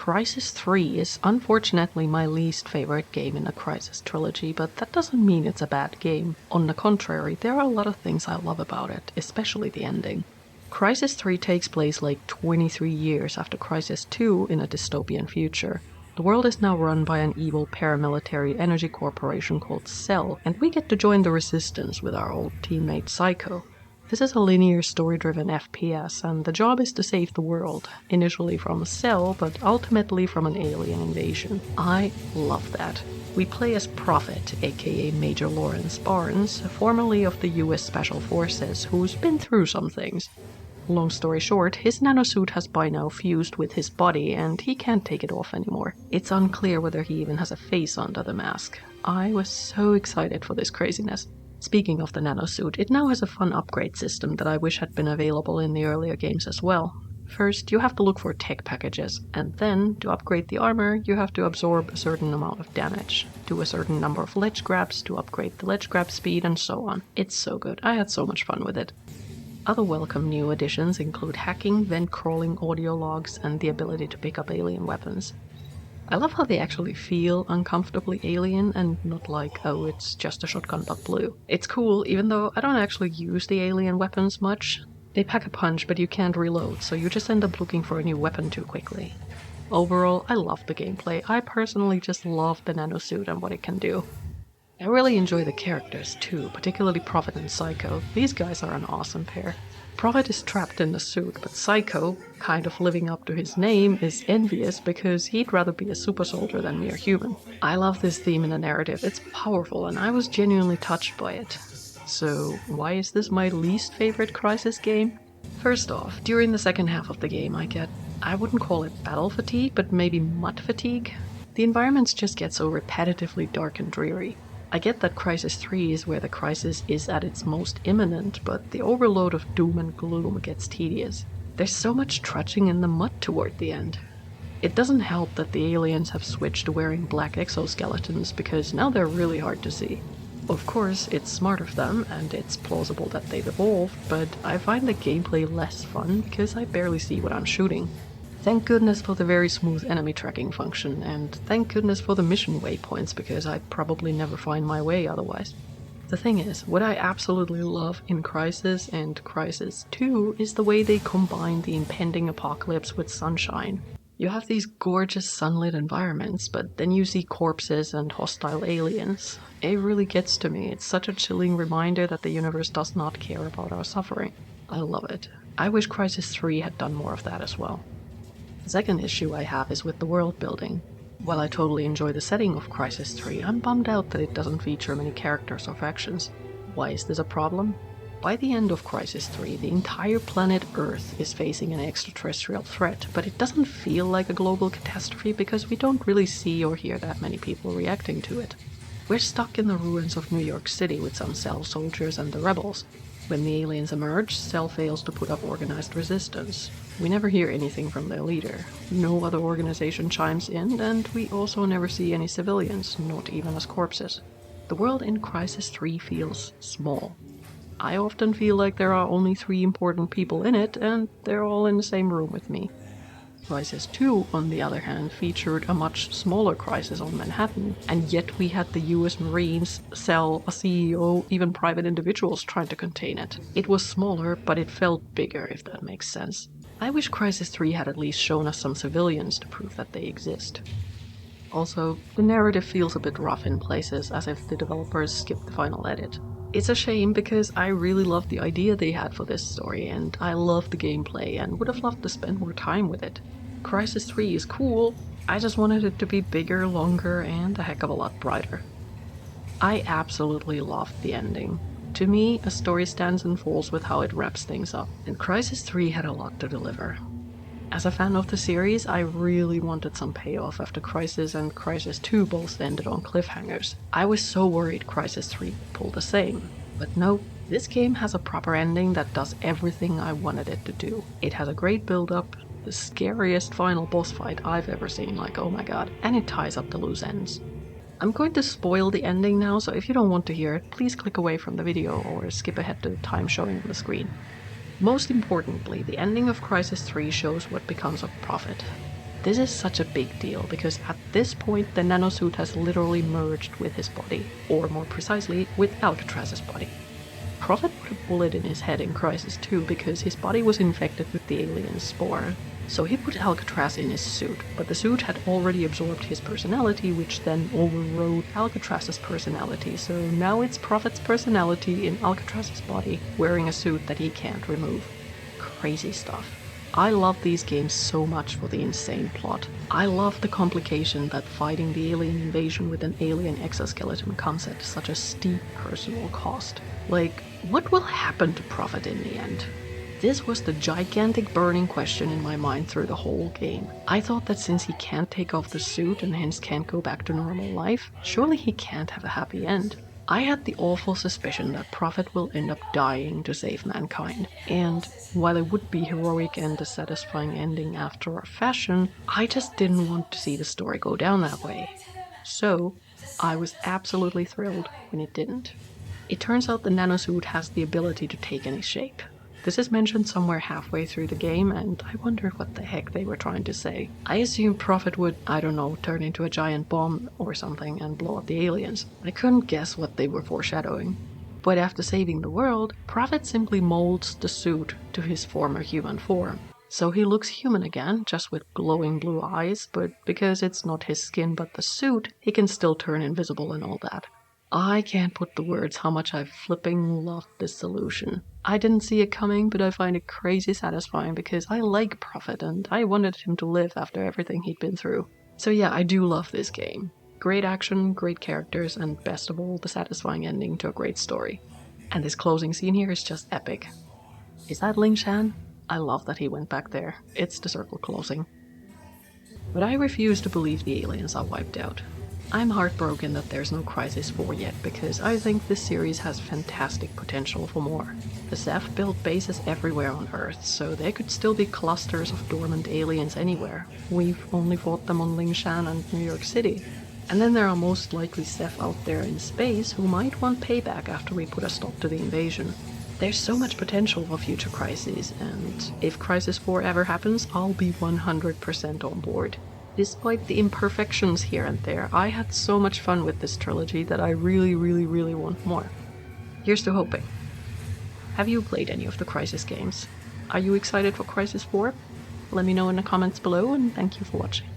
Crysis 3 is unfortunately my least favorite game in the Crysis trilogy, but that doesn't mean it's a bad game. On the contrary, there are a lot of things I love about it, especially the ending. Crysis 3 takes place like 23 years after Crysis 2 in a dystopian future. The world is now run by an evil paramilitary energy corporation called Cell, and we get to join the resistance with our old teammate Psycho. This is a linear story-driven FPS, and the job is to save the world, initially from Cell, but ultimately from an alien invasion. I love that. We play as Prophet, aka Major Lawrence Barnes, formerly of the US Special Forces, who's been through some things. Long story short, his nanosuit has by now fused with his body and he can't take it off anymore. It's unclear whether he even has a face under the mask. I was so excited for this craziness. Speaking of the nanosuit, it now has a fun upgrade system that I wish had been available in the earlier games as well. First, you have to look for tech packages, and then, to upgrade the armor, you have to absorb a certain amount of damage, do a certain number of ledge grabs to upgrade the ledge grab speed, and so on. It's so good. I had so much fun with it. Other welcome new additions include hacking, vent crawling, audio logs, and the ability to pick up alien weapons. I love how they actually feel uncomfortably alien and not like, oh, it's just a shotgun but blue. It's cool, even though I don't actually use the alien weapons much. They pack a punch, but you can't reload, so you just end up looking for a new weapon too quickly. Overall, I love the gameplay. I personally just love the nanosuit and what it can do. I really enjoy the characters too, particularly Prophet and Psycho. These guys are an awesome pair. Prophet is trapped in the suit, but Psycho, kind of living up to his name, is envious because he'd rather be a super soldier than mere human. I love this theme in the narrative. It's powerful and I was genuinely touched by it. So why is this my least favorite Crysis game? First off, during the second half of the game I wouldn't call it battle fatigue, but maybe mud fatigue. The environments just get so repetitively dark and dreary. I get that Crysis 3 is where the crisis is at its most imminent, but the overload of doom and gloom gets tedious. There's so much trudging in the mud toward the end. It doesn't help that the aliens have switched to wearing black exoskeletons, because now they're really hard to see. Of course, it's smart of them, and it's plausible that they've evolved, but I find the gameplay less fun because I barely see what I'm shooting. Thank goodness for the very smooth enemy tracking function, and thank goodness for the mission waypoints, because I'd probably never find my way otherwise. The thing is, what I absolutely love in Crysis and Crysis 2 is the way they combine the impending apocalypse with sunshine. You have these gorgeous sunlit environments, but then you see corpses and hostile aliens. It really gets to me. It's such a chilling reminder that the universe does not care about our suffering. I love it. I wish Crysis 3 had done more of that as well. The second issue I have is with the world building. While I totally enjoy the setting of Crysis 3, I'm bummed out that it doesn't feature many characters or factions. Why is this a problem? By the end of Crysis 3, the entire planet Earth is facing an extraterrestrial threat, but it doesn't feel like a global catastrophe because we don't really see or hear that many people reacting to it. We're stuck in the ruins of New York City with some Cell soldiers and the rebels. When the aliens emerge, Cell fails to put up organized resistance. We never hear anything from their leader. No other organization chimes in, and we also never see any civilians, not even as corpses. The world in Crysis 3 feels small. I often feel like there are only 3 important people in it, and they're all in the same room with me. Crysis 2, on the other hand, featured a much smaller crisis on Manhattan, and yet we had the US Marines, Cell, a CEO, even private individuals trying to contain it. It was smaller, but it felt bigger, if that makes sense. I wish Crysis 3 had at least shown us some civilians to prove that they exist. Also, the narrative feels a bit rough in places, as if the developers skipped the final edit. It's a shame because I really loved the idea they had for this story, and I love the gameplay and would have loved to spend more time with it. Crysis 3 is cool, I just wanted it to be bigger, longer, and a heck of a lot brighter. I absolutely loved the ending. To me, a story stands and falls with how it wraps things up, and Crysis 3 had a lot to deliver. As a fan of the series, I really wanted some payoff after Crysis and Crysis 2 both ended on cliffhangers. I was so worried Crysis 3 would pull the same. But no, this game has a proper ending that does everything I wanted it to do. It has a great build-up, the scariest final boss fight I've ever seen, like oh my god, and it ties up the loose ends. I'm going to spoil the ending now, so if you don't want to hear it, please click away from the video or skip ahead to the time showing on the screen. Most importantly, the ending of Crysis 3 shows what becomes of Prophet. This is such a big deal because at this point the nanosuit has literally merged with his body, or more precisely, with Alcatraz's body. Prophet put a bullet in his head in Crysis too because his body was infected with the alien spore. So he put Alcatraz in his suit, but the suit had already absorbed his personality, which then overrode Alcatraz's personality, so now it's Prophet's personality in Alcatraz's body, wearing a suit that he can't remove. Crazy stuff. I love these games so much for the insane plot. I love the complication that fighting the alien invasion with an alien exoskeleton comes at such a steep personal cost. Like, what will happen to Prophet in the end? This was the gigantic burning question in my mind through the whole game. I thought that since he can't take off the suit and hence can't go back to normal life, surely he can't have a happy end. I had the awful suspicion that Prophet will end up dying to save mankind, and while it would be heroic and a satisfying ending after a fashion, I just didn't want to see the story go down that way. So, I was absolutely thrilled when it didn't. It turns out the nanosuit has the ability to take any shape. This is mentioned somewhere halfway through the game, and I wonder what the heck they were trying to say. I assumed Prophet would, I don't know, turn into a giant bomb or something and blow up the aliens. I couldn't guess what they were foreshadowing. But after saving the world, Prophet simply molds the suit to his former human form. So he looks human again, just with glowing blue eyes, but because it's not his skin but the suit, he can still turn invisible and all that. I can't put the words how much I flipping love this solution. I didn't see it coming, but I find it crazy satisfying because I like Prophet and I wanted him to live after everything he'd been through. So yeah, I do love this game. Great action, great characters, and best of all, the satisfying ending to a great story. And this closing scene here is just epic. Is that Ling Shan? I love that he went back there. It's the circle closing. But I refuse to believe the aliens are wiped out. I'm heartbroken that there's no Crysis 4 yet, because I think this series has fantastic potential for more. The Ceph built bases everywhere on Earth, so there could still be clusters of dormant aliens anywhere. We've only fought them on Lingshan and New York City. And then there are most likely Ceph out there in space who might want payback after we put a stop to the invasion. There's so much potential for future Crysis, and if Crysis 4 ever happens, I'll be 100% on board. Despite the imperfections here and there, I had so much fun with this trilogy that I really want more. Here's to hoping. Have you played any of the Crysis games? Are you excited for Crysis 4? Let me know in the comments below, and thank you for watching.